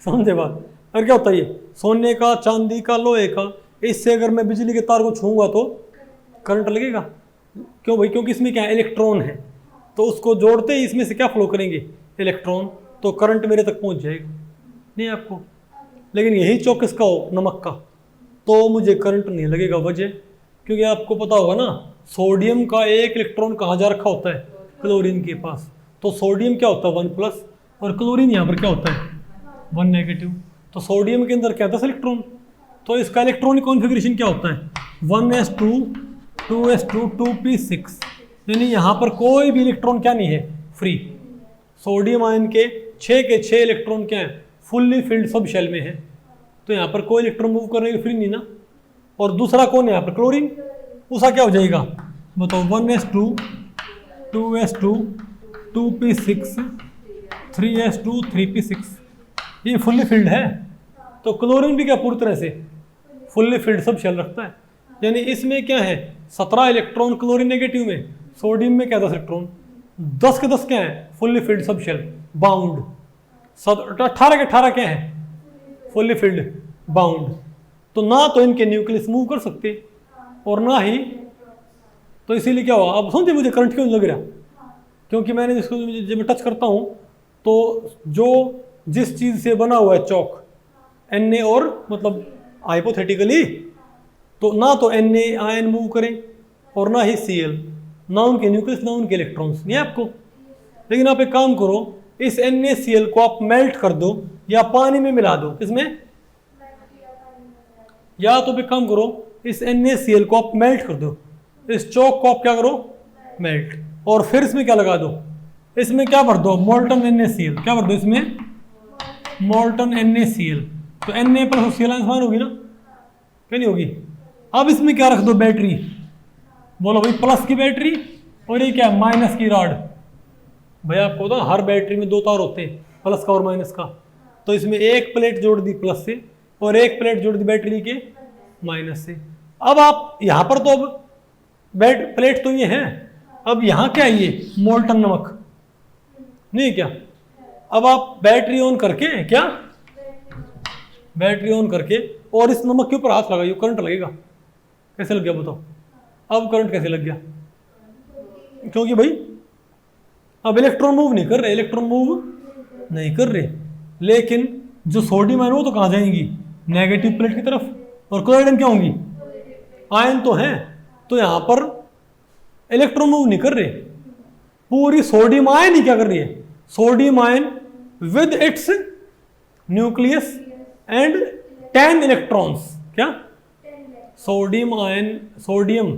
समझे बात। और क्या होता है ये, सोने का, चांदी का, लोहे का, इससे अगर मैं बिजली के तार को छूऊंगा तो करंट लगेगा। क्यों भाई, क्योंकि इसमें क्या है, इलेक्ट्रॉन है, तो उसको जोड़ते ही इसमें से क्या फ्लो करेंगे, इलेक्ट्रॉन, तो करंट मेरे तक पहुंच जाएगा। नहीं आपको, लेकिन यही चौक किसका हो, नमक का, तो मुझे करंट नहीं लगेगा। वजह, क्योंकि आपको पता होगा ना, सोडियम का एक इलेक्ट्रॉन कहाँ जा रखा होता है, क्लोरीन के पास। तो सोडियम क्या होता है 1+, और क्लोरीन यहाँ पर क्या होता है 1-। तो सोडियम के अंदर क्या 10 इलेक्ट्रॉन, तो इसका इलेक्ट्रॉनिक कॉन्फ़िगरेशन क्या होता है 1s2 2s2 2p6, यानी यहाँ पर कोई भी इलेक्ट्रॉन क्या नहीं है, फ्री। सोडियम आयन के 6 के 6 इलेक्ट्रॉन क्या है, फुल्ली फिल्ड सब शेल में है, तो यहाँ पर कोई इलेक्ट्रॉन मूव करने की फ्री नहीं ना। और दूसरा कौन है यहाँ पर, क्लोरीन, उसका क्या हो जाएगा बताओ, 1s2 2s2 2p6 3s2 3p6, ये फुल्ली फिल्ड है। तो क्लोरीन भी क्या पूरी तरह से फुल्ली फिल्ड सब शेल रखता है, यानी इसमें क्या है 17 इलेक्ट्रॉन क्लोरीन नेगेटिव में, सोडियम में क्या 10 इलेक्ट्रॉन, 10 के 10 क्या है fully filled sub shell bound, 18 के 18 क्या है फुल्ली फिल्ड बाउंड। तो ना तो इनके न्यूक्लियस मूव कर सकते और ना ही, तो इसीलिए क्या हुआ, अब समझे मुझे करंट क्यों लग रहा, क्योंकि मैंने जिसको जब मैं टच करता हूँ तो जो जिस चीज़ से बना हुआ है चौक Na, और मतलब हाइपोथेटिकली तो ना तो Na आयन मूव करें और ना ही Cl, ना उनके न्यूक्लियस ना उनके इलेक्ट्रॉन्स, नहीं आपको। लेकिन आप एक काम करो, इस NaCl को आप मेल्ट कर दो या पानी में मिला दो, इसमें, या तो एक काम करो, इस NaCl को आप मेल्ट कर दो, इस चौक को आप क्या करो मेल्ट, और फिर इसमें क्या लगा दो, इसमें क्या भर दो मोल्टन NaCl, क्या भर दो इसमें मोल्टन NaCl, तो Na+Cl समान होगी ना, क्या नहीं होगी। अब इसमें क्या रख दो, बैटरी, बोलो भाई प्लस की बैटरी और ये क्या माइनस की रॉड। भाई आपको तो हर बैटरी में 2 तार होते हैं, प्लस का और माइनस का, तो इसमें एक प्लेट जोड़ दी प्लस से और एक प्लेट जोड़ दी बैटरी के माइनस से। अब आप यहाँ पर तो अब प्लेट तो ये है, अब यहाँ क्या है ये मोल्टन नमक, नहीं क्या। अब आप बैटरी ऑन करके, क्या बैटरी ऑन करके और इस नमक के ऊपर हाथ लगाइए, करंट लगेगा। कैसे लग गया बताओ, अब करंट कैसे लग गया, क्योंकि भाई अब इलेक्ट्रॉन मूव नहीं कर रहे, लेकिन जो सोडियम आयन वो तो कहाँ जाएंगी, नेगेटिव प्लेट की तरफ, और क्लोराइड क्या होंगी, आयन तो हैं, तो यहाँ पर इलेक्ट्रॉन मूव नहीं कर रहे, पूरी सोडियम आयन ही क्या कर रही है, sodium ion with its nucleus and 10 electrons, क्या sodium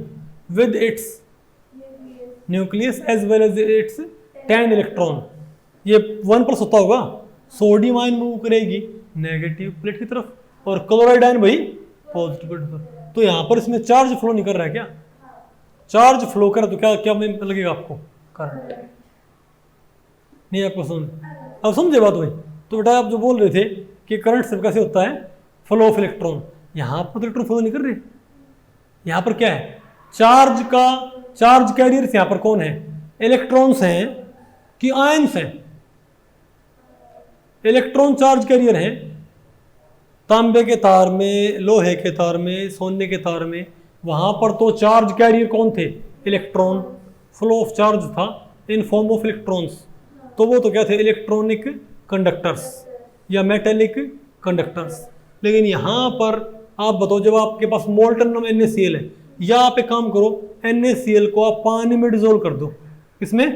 with its nucleus as well as its 10 electron, ये 1+ होता होगा, सोडियम आयन मूव करेगी नेगेटिव प्लेट की तरफ, और क्लोराइड आयन भाई पॉजिटिव प्लेट पर। तो यहाँ पर इसमें चार्ज फ्लो नहीं कर रहा है क्या? चार्ज फ्लो कर तो क्या क्या में लगेगा आपको? करंट। नहीं आपको समझ, अब समझे बात भाई? तो बेटा आप जो बोल रहे थे कि करंट सिर्फ कैसे होता है? Flow of electron. यहाँ पर तो इलेक्ट्रॉन फ्लो नहीं कर रहे, यहाँ पर क्या है? चार्ज का, चार्ज कैरियर्स यहाँ पर कौन है? इलेक्ट्रॉन्स हैं कि आयंस हैं? इलेक्ट्रॉन चार्ज कैरियर हैं। तांबे के तार में, लोहे के तार में, सोने के तार में, वहां पर तो चार्ज कैरियर कौन थे? इलेक्ट्रॉन। फ्लो ऑफ चार्ज था इन फॉर्म ऑफ इलेक्ट्रॉन्स। तो वो तो क्या थे? इलेक्ट्रॉनिक कंडक्टर्स या मेटेलिक कंडक्टर्स। लेकिन यहाँ पर आप बताओ, जब आपके पास मोल्टन NaCl है, या आप एक काम करो, NaCl को आप पानी में डिजोल्व कर दो। किसमें?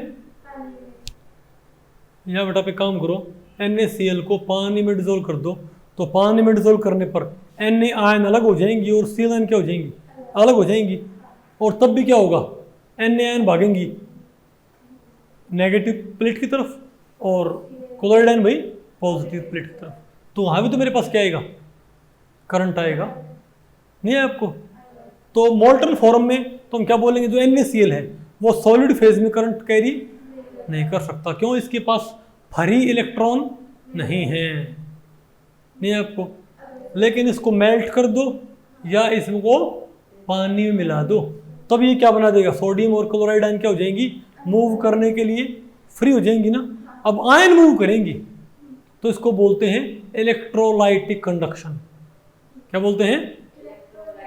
या बेटा पे काम करो, NaCl को पानी में डिजोल्व कर दो, तो पानी में डिजोल्व करने पर Na आयन अलग हो जाएंगी और Cl आयन क्या हो जाएंगी? अलग हो जाएंगी। और तब भी क्या होगा? Na आयन भागेंगी नेगेटिव प्लेट की तरफ और क्लोराइड आयन भाई पॉजिटिव प्लेट की तरफ। तो वहाँ भी तो मेरे पास क्या आएगा? करंट आएगा। नहीं है आपको? तो मोल्टन फॉर्म में तो हम क्या बोलेंगे? जो NaCl है वो सॉलिड फेज में करंट कैरी नहीं कर सकता। क्यों? इसके पास फ्री इलेक्ट्रॉन नहीं है। नहीं है आपको? लेकिन इसको मेल्ट कर दो या इसको पानी में मिला दो, तब ये क्या बना देगा? सोडियम और क्लोराइड आयन क्या हो जाएंगी? मूव करने के लिए फ्री हो जाएंगी ना। अब आयन मूव करेंगी तो इसको बोलते हैं इलेक्ट्रोलाइटिक कंडक्शन। क्या बोलते हैं?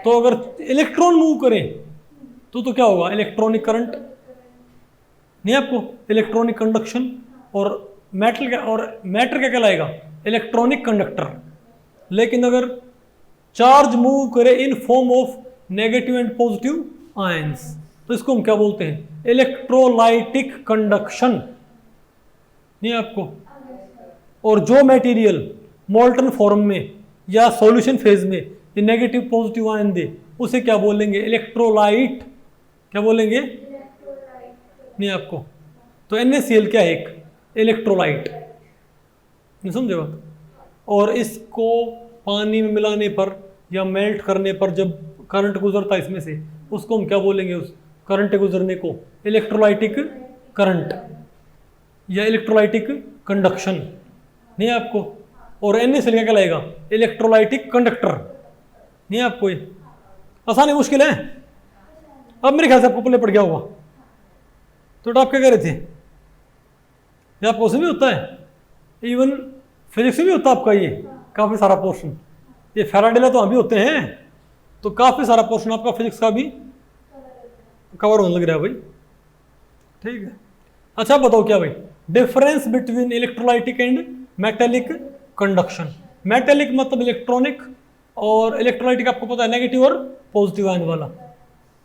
तो अगर इलेक्ट्रॉन मूव करें तो क्या होगा? Electronic current. नहीं आपको? Electronic conduction. और मैटर क्या कहलाएगा? Electronic conductor. लेकिन अगर चार्ज मूव करे in form of negative and positive ions तो इसको हम क्या बोलते हैं? Electrolytic conduction. नहीं आपको? और जो मटेरियल मोल्टन फॉर्म में या सॉल्यूशन फेज में ये नेगेटिव पॉजिटिव आयन दे उसे क्या बोलेंगे? इलेक्ट्रोलाइट। क्या बोलेंगे? नहीं आपको? तो NaCl क्या है? एक इलेक्ट्रोलाइट। नहीं समझे बात? और इसको पानी में मिलाने पर या मेल्ट करने पर जब करंट गुजरता है इसमें से, उसको हम क्या बोलेंगे? उस करंट गुजरने को इलेक्ट्रोलाइटिक करंट या इलेक्ट्रोलाइटिक कंडक्शन। नहीं आपको? और NaCl क्या कहलाएगा? Electrolytic conductor. नहीं आपको? ये आसान है मुश्किल है? अब मेरे ख्याल से आपको पल्ले पड़ गया होगा। तो आप क्या कह रहे थे? ये आपको उसमें भी होता है, इवन फिजिक्स में भी होता है आपका ये काफ़ी सारा पोर्शन। ये फैराडे तो अभी होते हैं, तो काफ़ी सारा पोर्शन आपका फिजिक्स का भी कवर होने लग रहा है भाई। ठीक है, अच्छा बताओ क्या भाई difference between electrolytic and metallic conduction. Metallic मतलब इलेक्ट्रॉनिक और इलेक्ट्रोलाइटिक आपको पता है नेगेटिव और पॉजिटिव आयन वाला।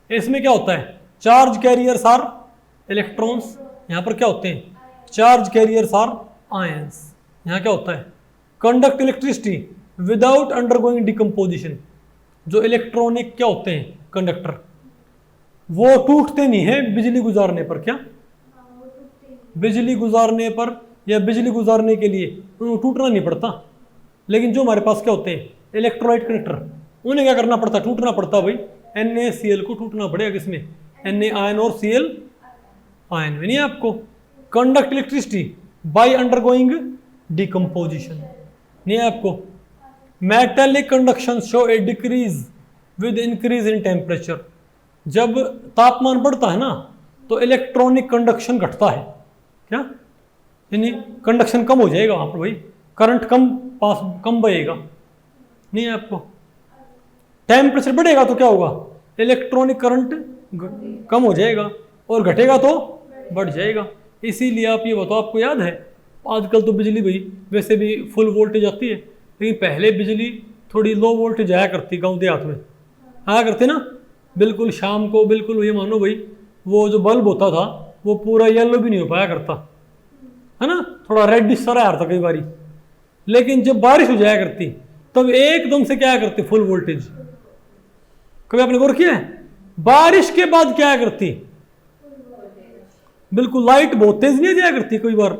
इसमें क्या होता है? चार्ज कैरियर्स आर इलेक्ट्रॉन्स, यहाँ पर क्या होते हैं? Charge carriers are ions. यहाँ क्या होता है? Conduct electricity without undergoing decomposition. जो इलेक्ट्रॉनिक क्या होते हैं? कंडक्टर, वो टूटते नहीं है बिजली गुजारने पर। क्या? बिजली गुजारने पर या बिजली गुजारने के लिए उनको टूटना नहीं पड़ता। लेकिन जो हमारे पास क्या होते हैं? इलेक्ट्रोलाइट कंडक्टर, उन्हें क्या करना पड़ता? टूटना पड़ता भाई। NaCl को टूटना पड़ेगा किसमें? Na आयन और Cl आयन में। नहीं आपको? Conduct electricity bye undergoing decomposition. नहीं आपको? Metallic conduction show A decrease with increase in temperature. जब तापमान बढ़ता है ना तो इलेक्ट्रॉनिक कंडक्शन घटता है। क्या? यानी कंडक्शन कम हो जाएगा वहाँ पर भाई, करंट कम बहेगा। नहीं है आपको? टेम्परेचर बढ़ेगा तो क्या होगा? इलेक्ट्रॉनिक करंट कम हो जाएगा और घटेगा तो बढ़ जाएगा। इसीलिए आप ये बताओ, आपको याद है आजकल तो बिजली भाई वैसे भी फुल वोल्टेज आती है, लेकिन पहले बिजली थोड़ी लो वोल्टेज आया करती गाँव देहात में, आया करती ना बिल्कुल शाम को। बिल्कुल ये मानो भाई वो जो बल्ब होता था वो पूरा येलो भी नहीं हो पाया करता है ना, थोड़ा रेडिश सा रहा था कई बारी। लेकिन जब बारिश हो जाया करती तब एकदम से क्या करती? Full voltage. कभी आपने गौर किया है? बारिश के बाद क्या करती? बिल्कुल लाइट बहुत तेज नहीं जाया करती, कई बार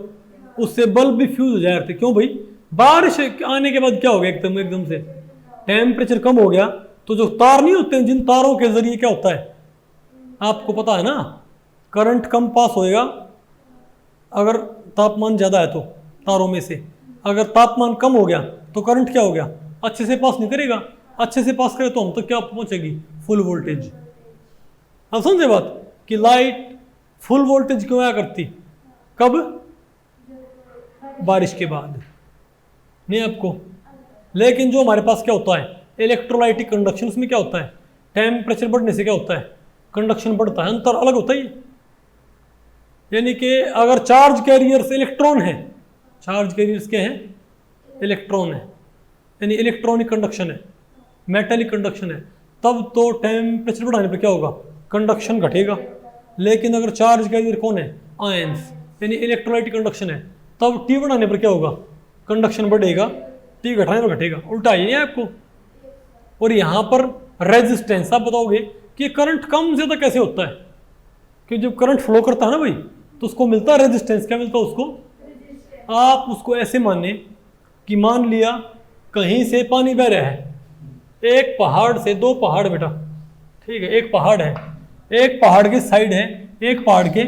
उससे बल्ब भी फ्यूज हो जाया करती। क्यों भाई? बारिश आने के बाद क्या हो गया? एकदम से टेम्परेचर कम हो गया तो जो तार नहीं होते हैं, जिन तारों के जरिए क्या होता है आपको पता है ना, करंट कम पास होएगा अगर तापमान ज़्यादा है तो तारों में से, अगर तापमान कम हो गया तो करंट क्या हो गया, अच्छे से पास नहीं करेगा, अच्छे से पास करे तो हम तक क्या पहुंचेगी, फुल वोल्टेज। अब समझे बात कि लाइट फुल वोल्टेज क्यों आया करती, कब, बारिश के बाद, नहीं आपको। लेकिन जो हमारे पास क्या होता है इलेक्ट्रोलाइटिक कंडक्शन, उसमें क्या होता है टेम्परेचर बढ़ने से क्या होता है कंडक्शन बढ़ता है, अंतर अलग होता है। यानी कि अगर चार्ज कैरियर्स इलेक्ट्रॉन है, चार्ज कैरियर्स क्या है, इलेक्ट्रॉन है, यानी इलेक्ट्रॉनिक कंडक्शन है, मेटेलिक कंडक्शन है, तब तो टेम्परेचर बढ़ाने पर क्या होगा, कंडक्शन घटेगा। लेकिन अगर चार्ज कैरियर कौन है, आयंस, यानी इलेक्ट्रोलाइटिक कंडक्शन है, तब टी बढ़ाने पर क्या होगा, कंडक्शन बढ़ेगा, टी घटाने पर घटेगा, उल्टा ही है आपको। और यहाँ पर रेजिस्टेंस, आप बताओगे कि करंट कम ज़्यादा कैसे होता है, कि जब करंट फ्लो करता है ना भाई तो उसको मिलता है रेजिस्टेंस, क्या मिलता है उसको, आप उसको ऐसे माने कि मान लिया कहीं से पानी बह रहा है, एक पहाड़ से, दो पहाड़ बेटा, ठीक है, एक पहाड़ है, एक पहाड़ के साइड है, एक पहाड़ के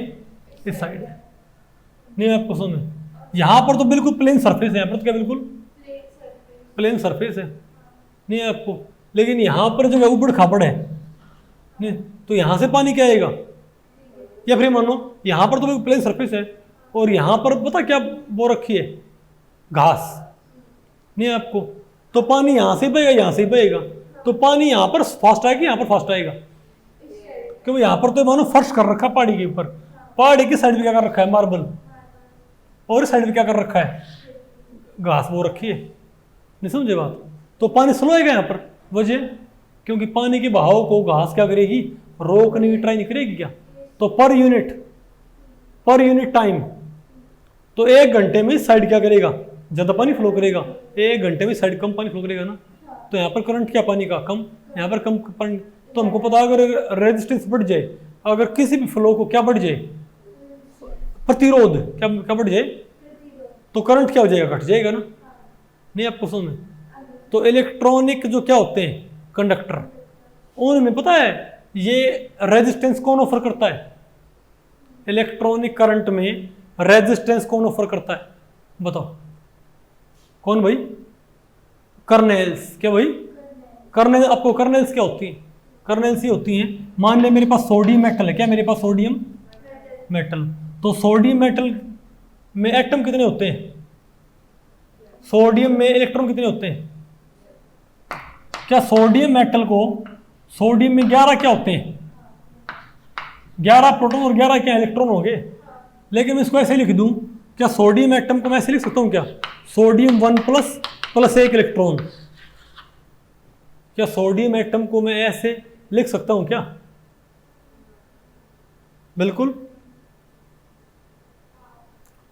इस साइड है, नहीं आपको समझ, यहाँ पर तो बिल्कुल प्लेन सरफेस है, यहाँ पर तो क्या बिल्कुल प्लेन सरफेस है, नहीं आपको। लेकिन यहाँ पर जो है उबड़ खाबड़ है, नहीं तो यहाँ से पानी क्या आएगा, या फिर मानो यहाँ पर तो बिल्कुल प्लेन सरफेस है और यहाँ पर पता क्या वो रखी है, घास, नहीं आपको, तो पानी यहाँ से बहेगा, यहाँ से बहेगा, तो पानी यहाँ पर फास्ट आएगा, यहाँ पर फास्ट आएगा, क्योंकि यहाँ पर तो मानो फर्श कर रखा है पहाड़ी के ऊपर, पहाड़ी की साइड में क्या कर रखा है मार्बल, और इस साइड में क्या कर रखा है घास वो रखी है, नहीं समझे बात। तो पानी स्लो आएगा यहाँ पर, वजह क्योंकि पानी के बहाव को घास क्या करेगी, रोकने की ट्राई नहीं करेगी क्या, तो पर यूनिट टाइम, तो 1 घंटे में साइड क्या करेगा, ज़्यादा पानी फ्लो करेगा, 1 घंटे में साइड कम पानी फ्लो करेगा ना, तो यहाँ पर करंट क्या पानी का कम, यहाँ पर कम पानी। तो हमको पता है अगर रेजिस्टेंस बढ़ जाए, अगर किसी भी फ्लो को क्या बढ़ जाए, प्रतिरोध क्या बढ़ जाए, तो करंट क्या हो जाएगा, घट जाएगा ना, नहीं आपको समझ। तो इलेक्ट्रॉनिक जो क्या होते हैं कंडक्टर, उनमें पता है ये रेजिस्टेंस कौन ऑफर करता है, इलेक्ट्रॉनिक करंट में रेजिस्टेंस कौन ऑफर करता है, बताओ कौन भाई, कर्नेल्स, क्या भाई कर्नेल, आपको कर्नेल्स क्या होती है, कर्नेल्स ही होती हैं। मान ले मेरे पास सोडियम मेटल है, क्या मेरे पास सोडियम मेटल, तो सोडियम मेटल में एटम कितने होते हैं, सोडियम में इलेक्ट्रॉन कितने होते हैं, क्या सोडियम मेटल को, सोडियम में 11 क्या होते हैं, 11 प्रोटॉन और 11 क्या इलेक्ट्रॉन होंगे। लेकिन मैं इसको ऐसे लिख दूं, क्या सोडियम एटम को मैं ऐसे लिख सकता हूं क्या, सोडियम 1 प्लस 1 इलेक्ट्रॉन, क्या सोडियम एटम को मैं ऐसे लिख सकता हूं क्या, बिल्कुल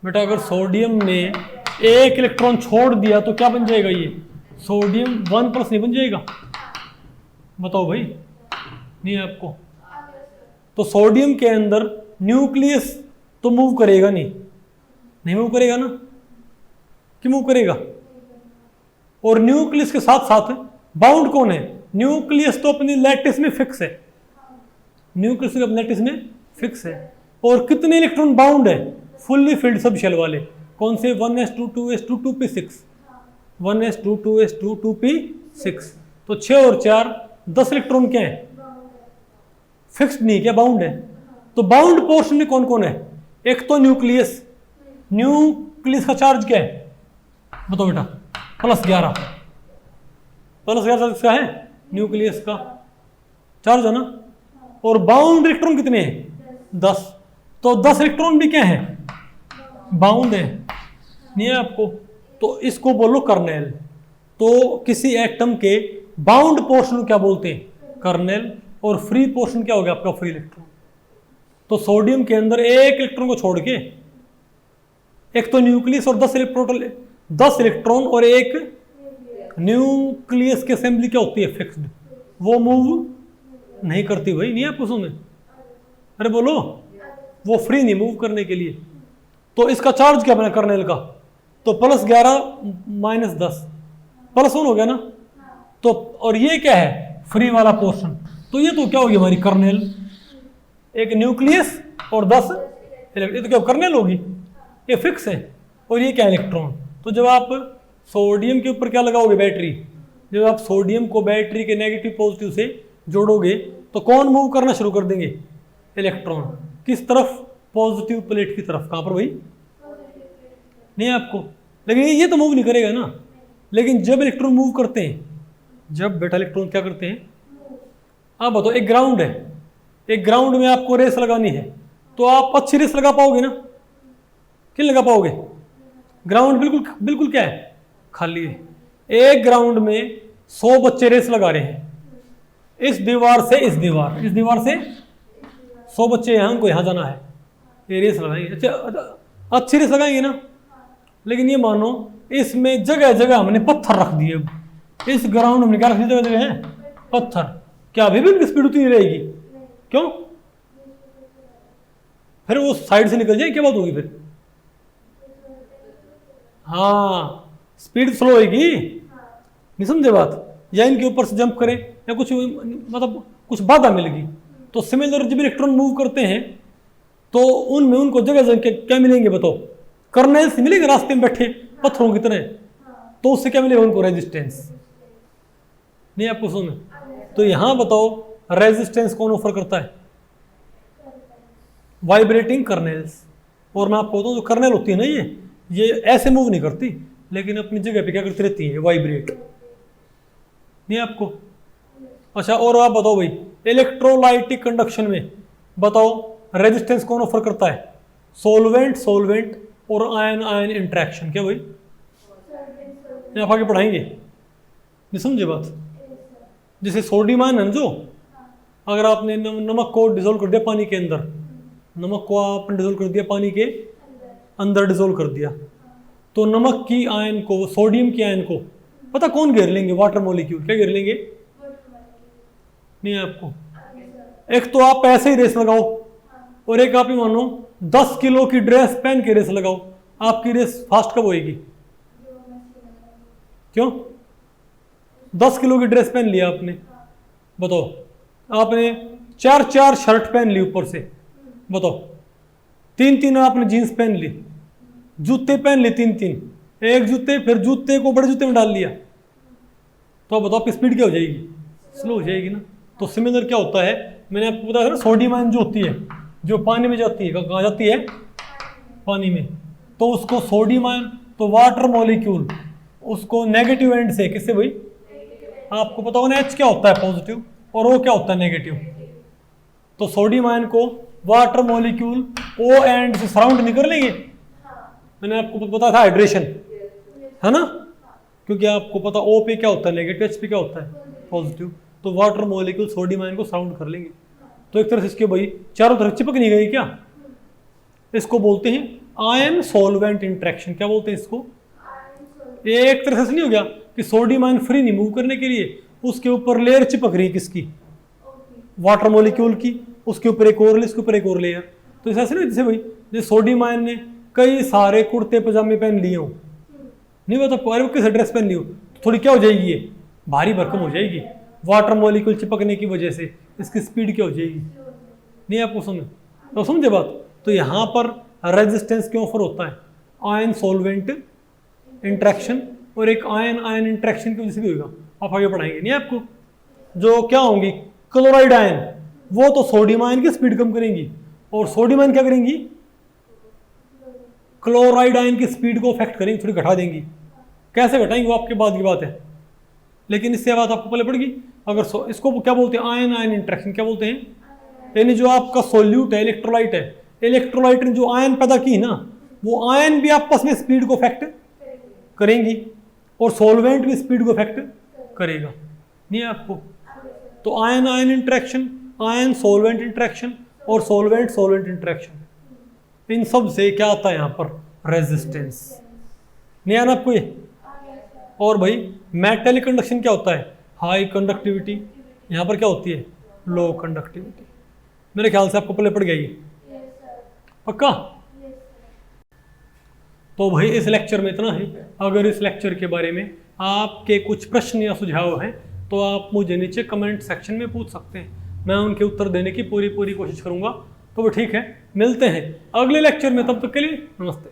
बेटा। अगर सोडियम ने 1 इलेक्ट्रॉन छोड़ दिया तो क्या बन जाएगा, ये सोडियम 1 प्लस नहीं बन जाएगा, बताओ भाई, नहीं आपको। तो सोडियम के अंदर न्यूक्लियस तो मूव करेगा नहीं मूव करेगा ना, क्यों मूव करेगा, और न्यूक्लियस के साथ साथ बाउंड कौन है, न्यूक्लियस तो अपनी लैटिस में फिक्स है, न्यूक्लियस अपनी लैटिस में फिक्स है। और कितने इलेक्ट्रॉन बाउंड है, फुल्ली फिल्ड सब शेल वाले, कौन से, 1s2 2s2 2p6, 1s2 2s2 2p6, तो 6 और 4 10 इलेक्ट्रॉन क्या है, फिक्स्ड नहीं, क्या बाउंड है। तो बाउंड पोर्शन में कौन कौन है, एक तो न्यूक्लियस, न्यूक्लियस का चार्ज क्या है, बताओ बेटा, +11, +11 इसका है न्यूक्लियस का चार्ज है ना, और बाउंड इलेक्ट्रॉन कितने हैं, 10, तो 10 इलेक्ट्रॉन भी क्या है, बाउंड है, नहीं है आपको। तो इसको बोलो कर्नेल। तो किसी एटम के बाउंड पोर्शन को क्या बोलते हैं, कर्नेल, और फ्री पोर्शन क्या हो गया आपका, फ्री इलेक्ट्रॉन। तो सोडियम के अंदर 1 इलेक्ट्रॉन को छोड़ के, एक तो न्यूक्लियस और 10 इलेक्ट्रॉन और एक न्यूक्लियस की असेंबली क्या होती है, फिक्स्ड, वो मूव नहीं करती भाई, नहीं आपको सुने, अरे बोलो, वो फ्री नहीं मूव करने के लिए। तो इसका चार्ज क्या बना कर्नेल का, तो +11 -10 +1 हो गया ना, तो और ये क्या है, फ्री वाला पोर्शन। तो ये तो क्या होगी हमारी कर्नेल, एक न्यूक्लियस और 10 इलेक्ट्रॉन, ये तो क्या कर्नेल होगी, ये फिक्स है। और ये क्या इलेक्ट्रॉन। तो जब आप सोडियम के ऊपर क्या लगाओगे, बैटरी, जब आप सोडियम को बैटरी के नेगेटिव पॉजिटिव से जोड़ोगे तो कौन मूव करना शुरू कर देंगे, इलेक्ट्रॉन। किस तरफ, पॉजिटिव प्लेट की तरफ। कहाँ पर भाई, नहीं आपको, लेकिन ये तो मूव नहीं करेगा ना। लेकिन जब इलेक्ट्रॉन मूव करते हैं, जब बेटा इलेक्ट्रॉन क्या करते हैं, आप बताओ, एक ग्राउंड है, एक ग्राउंड में आपको रेस लगानी है तो आप अच्छी रेस लगा पाओगे ना, क्यों लगा पाओगे, ग्राउंड बिल्कुल बिल्कुल क्या है, खाली है। एक ग्राउंड में 100 बच्चे रेस लगा रहे हैं, इस दीवार से इस दीवार, इस दीवार से 100 बच्चे यहाँ, उनको यहाँ जाना है, ये रेस लगाएंगे। अच्छा, अच्छी रेस लगाएंगे ना। लेकिन ये मानो इसमें जगह जगह हमने पत्थर रख दिए, इस ग्राउंड में हमने क्या रख दिया, जगह जगह है पत्थर, क्या अभी भी उनकी स्पीड उतनी रहेगी, क्यों, फिर वो साइड से निकल जाए, क्या बात होगी फिर, हाँ स्पीड स्लो होगी, नहीं समझे बात, या इनके ऊपर से जंप करे या कुछ मतलब कुछ बाधा मिलेगी। तो सिमिलर जब इलेक्ट्रॉन मूव करते हैं तो उनमें उनको जगह जगह क्या मिलेंगे बताओ, कर्नेल्स मिलेंगे रास्ते में बैठे पत्थरों की तरह, तो उससे क्या मिलेगा उनको, रेजिस्टेंस। नहीं आपको सुन, तो यहां बताओ रेजिस्टेंस कौन ऑफर करता है, वाइब्रेटिंग कर्नेल्स। और मैं आपको बताऊं जो कर्नेल होती है ना, ये ऐसे मूव नहीं करती, लेकिन अपनी जगह पे क्या करती रहती है, वाइब्रेट। नहीं आपको, अच्छा और आप बताओ भाई, इलेक्ट्रोलाइटिक कंडक्शन में बताओ रेजिस्टेंस कौन ऑफर करता है, सोलवेंट सोलवेंट और आयन आयन इंटरेक्शन। क्या भाई, आप आगे पढ़ाएंगे, नहीं समझे बात। जैसे सोडियम आयन है ना, जो अगर आपने नमक को डिसोल्व कर दिया पानी के अंदर, नमक को आपने डिसोल्व कर दिया पानी के अंदर, डिसोल्व कर दिया, तो नमक की आयन को, सोडियम की आयन को पता कौन घेर लेंगे, वाटर मॉलिक्यूल। क्या घेर लेंगे, नहीं आपको, एक तो आप ऐसे ही रेस लगाओ, और एक आप ही मानो 10 किलो की ड्रेस पहन के रेस लगाओ, आपकी रेस फास्ट कब होएगी, क्यों, 10 किलो की ड्रेस पहन लिया आपने, बताओ, आपने 4 शर्ट पहन ली ऊपर से, बताओ, 3 आपने जीन्स पहन ली, जूते पहन लिए 3, एक जूते, फिर जूते को बड़े जूते में डाल लिया, तो अब बताओ आपकी स्पीड क्या हो जाएगी, स्लो हो जाएगी ना। तो सिमिलर क्या होता है, मैंने आपको बताया ना, सोडियम आयन जो होती है, जो पानी में जाती है, कहाँ जाती है, पानी में, तो उसको सोडियम आयन, तो वाटर मॉलिक्यूल उसको नेगेटिव एंड से, किससे भाई, आपको पता होगा H क्या होता है, पॉजिटिव, और O क्या होता है, नेगेटिव। तो सोडियम आयन को वाटर मॉलिक्यूल O एंड से सराउंड नहीं कर लेंगे, मैंने आपको बताया था हाइड्रेशन, है ना, क्योंकि आपको पता O पे क्या होता है, नेगेटिव, H पे क्या होता है, पॉजिटिव, तो वाटर मॉलिक्यूल सोडियम आयन को सराउंड कर लेंगे। तो एक तरह से इसके भाई चारों तरफ चिपक नहीं गई क्या, इसको बोलते हैं आयन सॉल्वेंट इंटरेक्शन। क्या बोलते हैं इसको, एक तरह से नहीं हो गया कि सोडियम आयन फ्री नहीं मूव करने के लिए, उसके ऊपर लेयर चिपक रही किसकी, वाटर मॉलिक्यूल की, उसके ऊपर एक और, इसके ऊपर एक और लेयर। तो ऐसे नहीं, जैसे भाई जैसे सोडियम आयन ने कई सारे कुर्ते पजामे पहन लिए हो, नहीं बता किस ड्रेस पहन ली हो, तो थोड़ी क्या हो जाएगी, ये भारी भरकम हो जाएगी, वाटर मॉलिक्यूल चिपकने की वजह से इसकी स्पीड क्या हो जाएगी, नहीं आपको समझ, तो समझे बात। तो यहाँ पर रेजिस्टेंस क्यों ऑफर होता है, आयन सॉल्वेंट इंटरेक्शन, और एक आयन आयन इंटरेक्शन की वजह से भी होगा, आप आगे पढ़ाएंगे। नहीं आपको, जो क्या होंगी, क्लोराइड आयन, वो तो सोडियम आयन की स्पीड कम करेंगी, और सोडियम आयन क्या करेंगी, क्लोराइड आयन की स्पीड को अफेक्ट करेंगी, थोड़ी घटा देंगी। कैसे घटाएंगे वो आपके बाद की बात है, लेकिन इससे बात आपको पहले पड़ेगी। अगर इसको क्या बोलते हैं, आयन आयन इंटरेक्शन क्या बोलते हैं, यानी जो आपका सोल्यूट है, इलेक्ट्रोलाइट है, इलेक्ट्रोलाइट ने जो आयन पैदा की ना, वो आयन भी आपस में स्पीड को अफेक्ट करेंगी, और सोलवेंट भी स्पीड को अफेक्ट करेगा, नहीं आपको। तो ion ion interaction, ion solvent interaction, और सोलवेंट सोलवेंट इंटरेक्शन, इन सब से क्या आता है यहाँ पर, रेजिस्टेंस। नहीं आना आपको ये। और भाई मेटेलिक कंडक्शन क्या होता है, हाई कंडक्टिविटी, यहाँ पर क्या होती है, लो कंडक्टिविटी। मेरे ख्याल से आपको पहले पड़ गया ये, पक्का। तो भाई इस लेक्चर में इतना है। अगर इस लेक्चर के बारे में आपके कुछ प्रश्न या सुझाव हैं तो आप मुझे नीचे कमेंट सेक्शन में पूछ सकते हैं, मैं उनके उत्तर देने की पूरी कोशिश करूंगा। तो वो ठीक है, मिलते हैं अगले लेक्चर में, तब तक के लिए नमस्ते।